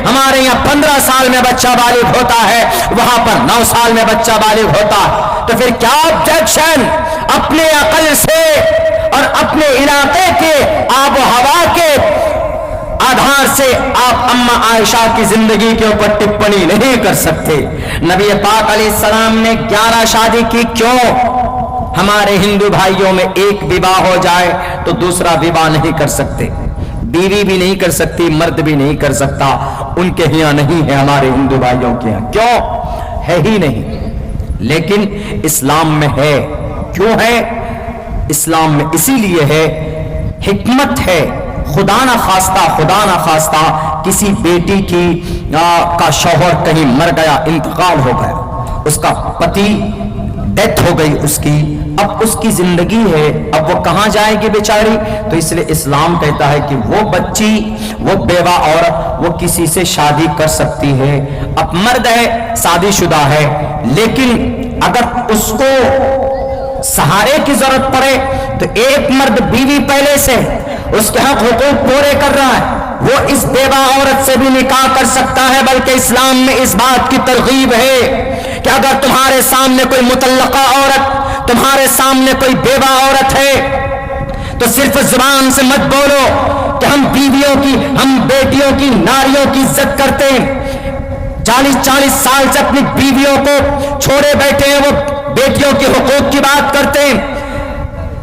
ہمارے یہاں 15 سال میں بچہ بالغ ہوتا ہے، وہاں پر 9 سال میں بچہ بالغ ہوتا ہے، تو پھر کیا آبجیکشن؟ اپنے عقل سے اور اپنے علاقے کے آب و ہوا کے آدھار سے آپ اما عائشہ کی زندگی کے اوپر ٹپنی نہیں کر سکتے۔ نبی پاک علیہ السلام نے 11 شادی کی، کیوں؟ ہمارے ہندو بھائیوں میں ایک وواہ ہو جائے تو دوسرا وواہ نہیں کر سکتے، بیوی بھی نہیں کر سکتی، مرد بھی نہیں کر سکتا، ان کے یہاں نہیں ہے، ہمارے ہندو بھائیوں کے یہاں کیوں ہے ہی نہیں، لیکن اسلام میں ہے۔ کیوں ہے؟ اسلام میں اسی لیے ہے، حکمت ہے، خدا نہ خواستہ کسی بیٹی کی کا شوہر کہیں مر گیا، انتقال ہو گیا، اس کا پتی ڈیتھ ہو گئی اس کی، اب اس کی زندگی ہے، اب وہ کہاں جائے گی بیچاری؟ تو اس لیے اسلام کہتا ہے کہ وہ بچی، وہ بیوہ عورت، وہ کسی سے شادی کر سکتی ہے، اب مرد ہے، شادی شدہ ہے، لیکن اگر اس کو سہارے کی ضرورت پڑے تو ایک مرد بیوی پہلے سے اس کے حق حقوق پورے کر رہا ہے، وہ اس بیوہ عورت سے بھی نکاح کر سکتا ہے، بلکہ اسلام میں اس بات کی ترغیب ہے کہ اگر تمہارے سامنے کوئی مطلقہ عورت، تمہارے سامنے کوئی بیوہ عورت ہے تو صرف زبان سے مت بولو کہ ہم بیویوں کی، ہم بیٹیوں کی، ناریوں کی عزت کرتے ہیں، 40 سال سے اپنی بیویوں کو چھوڑے بیٹھے ہیں، وہ بیٹیوں کے حقوق کی بات کرتے ہیں،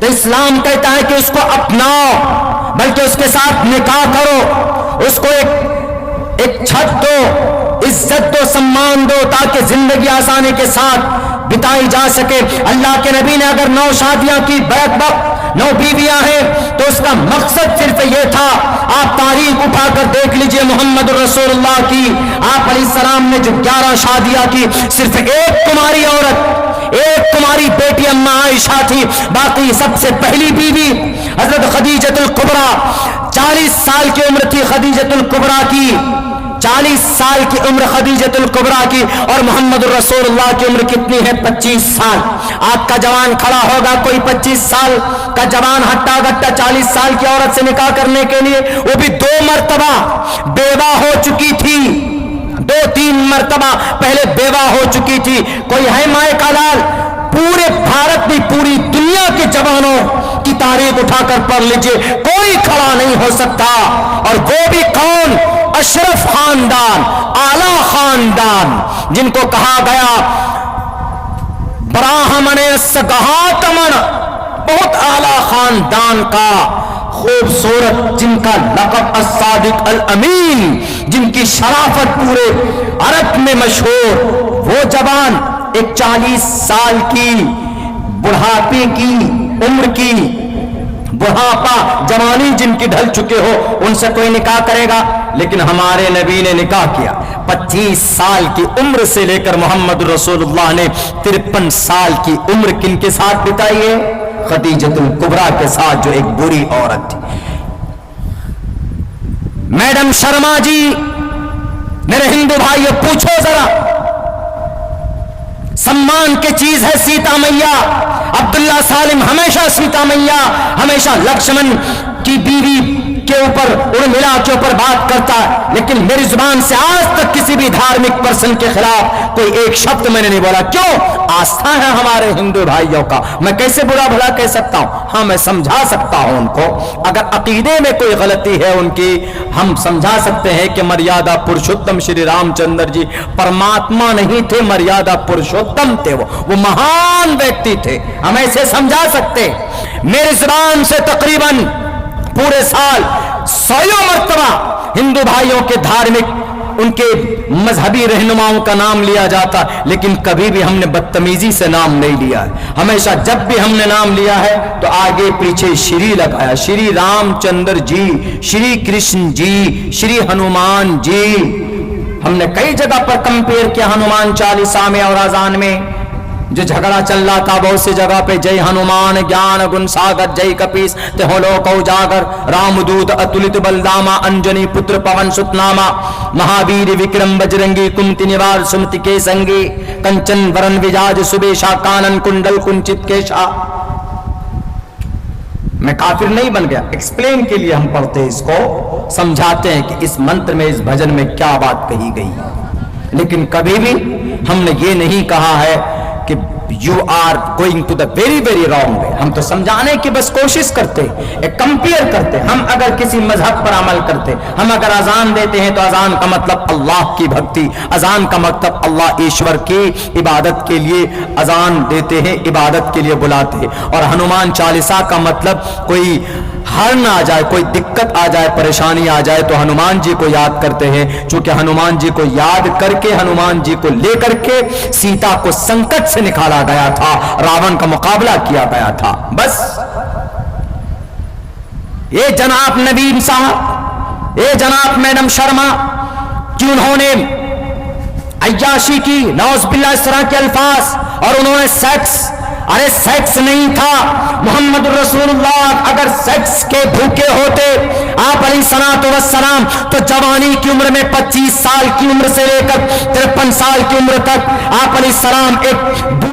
تو اسلام کہتا ہے کہ اس کو اپناؤ، بلکہ اس کے ساتھ نکاح کرو، اس کو ایک چھت دو، عزت دو، سمان دو، تاکہ زندگی آسانی کے ساتھ بتائی جا سکے۔ اللہ کے نبی نے اگر 9 شادیاں کی، بیک وقت 9 بیویاں ہیں، تو اس کا مقصد صرف یہ تھا۔ آپ تاریخ اٹھا کر دیکھ لیجئے محمد رسول اللہ کی، آپ علیہ السلام نے جو 11 شادیاں کی، صرف ایک کماری عورت، ایک تمہاری بیٹی اما عائشہ تھی، باقی سب سے پہلی بیوی حضرت خدیجۃ الکبریٰ، 40 سال کی عمر تھی خدیجۃ الکبریٰ کی، 40 سال کی عمر خدیجۃ الکبریٰ کی، اور محمد الرسول اللہ کی عمر کتنی ہے؟ 25 سال۔ آپ کا جوان کھڑا ہوگا، کوئی 25 سال کا جوان ہٹا گٹا 40 سال کی عورت سے نکاح کرنے کے لیے، وہ بھی 2 مرتبہ بیوہ ہو چکی تھی، 2-3 مرتبہ پہلے بیوہ ہو چکی تھی۔ کوئی ہے مائے کا لال؟ پورے بھارت میں، پوری دنیا کے جوانوں کی تاریخ اٹھا کر پڑھ لیجئے، کوئی کھڑا نہیں ہو سکتا، اور وہ بھی کون؟ اشرف خاندان، اعلی خاندان، جن کو کہا گیا براہمن سگہاتمن، بہت اعلی خاندان کا خوبصورت، جن کا لقب الصادق الامین، جن کی شرافت پورے عرب میں مشہور، وہ جوان ایک 40 سال کی بڑھاپے کی عمر کی، بڑھاپا جوانی جن کی ڈھل چکے ہو، ان سے کوئی نکاح کرے گا؟ لیکن ہمارے نبی نے نکاح کیا 25 سال کی عمر سے لے کر محمد رسول اللہ نے 53 سال کی عمر کن کے ساتھ بتائی ہے؟ خدیجۃ الکبریٰ کے ساتھ، جو ایک بری عورت تھی۔ میڈم شرما جی، میرے ہندو بھائیوں، پوچھو ذرا، سمان کی چیز ہے سیتا میاں، عبداللہ سالم ہمیشہ سیتا میاں، ہمیشہ لکشمن کی بیوی کے اوپر، ارملا کے اوپر بات کرتا ہے، لیکن میری زبان سے آج تک کسی بھی دھارمک پرسن کے خلاف کوئی ایک شبد میں نے نہیں بولا۔ کیوں؟ آستھا ہے ہمارے ہندو بھائیوں کا، میں کیسے برا بھلا کہہ سکتا ہوں؟ ہاں، میں سمجھا سکتا ہوں ان کو، اگر عقیدے میں کوئی غلطی ہے ان کی، ہم سمجھا سکتے ہیں کہ مریادہ پرشوتم شری رام چندر جی پرماتما نہیں تھے، مریادہ پرشوتم تھے، وہ مہان ویکتی تھے، ہم ایسے سمجھا سکتے۔ میری زبان سے تقریباً پورے سال 100 مرتبہ ہندو بھائیوں کے دھارمک، ان کے مذہبی رہنماؤں کا نام لیا جاتا، لیکن کبھی بھی ہم نے بدتمیزی سے نام نہیں لیا ہے۔ ہمیشہ جب بھی ہم نے نام لیا ہے تو آگے پیچھے شری لگایا، شری رام چندر جی، شری کرشن جی، شری ہنومان جی۔ ہم نے کئی جگہ پر کمپیئر کیا ہنومان چالیسا میں اور اذان میں، جو جھگڑا چل رہا تھا بہت سی جگہ پہ، جے ہنومان گیان گن ساگر جے کپیس تہو لوک اجاگر، رام دود اتلت بلداما انجنی پتر پون ست ناما، مہاویر وکرم بجرنگی کمتی نوار سمتی کے سنگی، کنچن ورن وجاج سبیشا کانن کنڈل کنچت کیشا۔ میں کافر نہیں بن گیا. ایکسپلین کے لیے ہم پڑھتے ہیں اس کو, سمجھاتے ہیں کہ اس منتر میں اس بھجن میں کیا بات کہی گئی. لیکن کبھی بھی ہم نے یہ نہیں کہا ہے کہ you are going to the very very wrong way. ہم تو سمجھانے کی بس کوشش کرتے, ایک کمپیئر کرتے. ہم اگر کسی مذہب پر عمل کرتے, ہم اگر اذان دیتے ہیں تو اذان کا مطلب اللہ کی بھکتی, اذان کا مطلب اللہ ایشور کی عبادت کے لیے اذان دیتے ہیں, عبادت کے لیے بلاتے ہیں. اور ہنومان چالیسا کا مطلب کوئی ہرن آ جائے, کوئی دقت آ جائے, پریشانی آ جائے تو ہنومان جی کو یاد کرتے ہیں. چونکہ ہنومان جی کو یاد کر کے, ہنومان جی کو لے کر کے سیتا کو سنکٹ سے نکالا گیا تھا, راون کا مقابلہ کیا گیا تھا. بس یہ جناب نویم صاحب, یہ جناب میڈم شرما کہ انہوں نے عیاشی کی, نعوذ باللہ اس طرح کے الفاظ, اور انہوں نے سیکس, ارے سیکس نہیں تھا. محمد رسول اللہ اگر سیکس کے بھوکے ہوتے آپ علیہ الصلوۃ والسلام تو جوانی کی عمر میں 25 سال کی عمر سے لے کر 53 سال کی عمر تک آپ علیہ السلام ایک